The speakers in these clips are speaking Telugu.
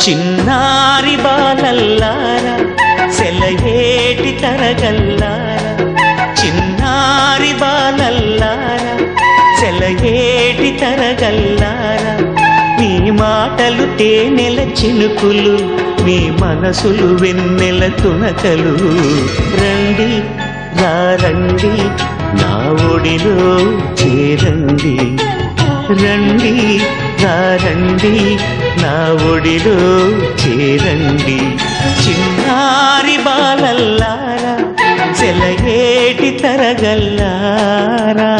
చిన్నారి బాలల్లారా సెలయేటి తరగల్లారా, చిన్నారి బాలల్లారా సెలయేటి తరగల్లారా, మీ మాటలు తేనెల చినుకులు, మీ మనసులు వెన్నెల తునకలు. రండి రండి నా ఒడిలో చేరండి, రండి రండి నా ఒడిలో చేరండి. చిన్నారి బాలల్లారా సెలయేటి తరగల్లారా.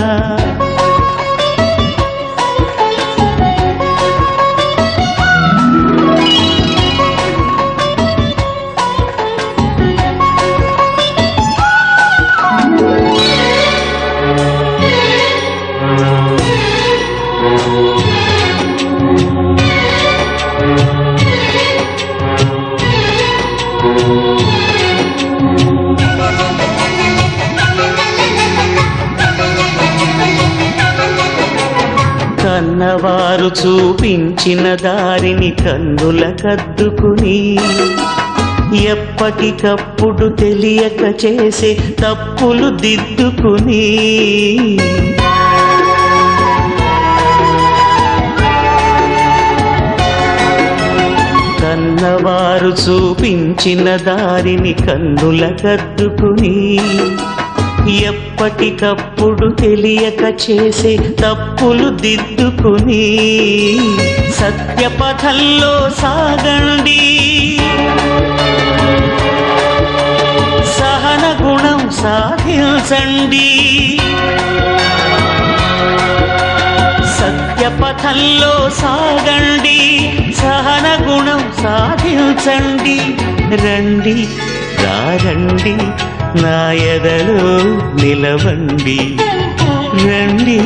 కన్నవారు చూపించిన దారిని కన్నుల కద్దుకుని, ఎప్పటికప్పుడు తెలియక చేసే తప్పులు దిద్దుకుని, కన్నవారు చూపించిన దారిని కన్నుల కద్దుకుని, ఎప్పటికప్పుడు తెలియక చేసే తప్పులు దిద్దుకుని, సత్యపథంలో సాగండి, సహన గుణం సాధించండి, సత్యపథంలో సాగండి, సహన గుణం సాధించండి. రండి రండి నా ఎదలో నిలవండి, రండి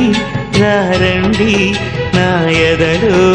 రండి నా ఎదలో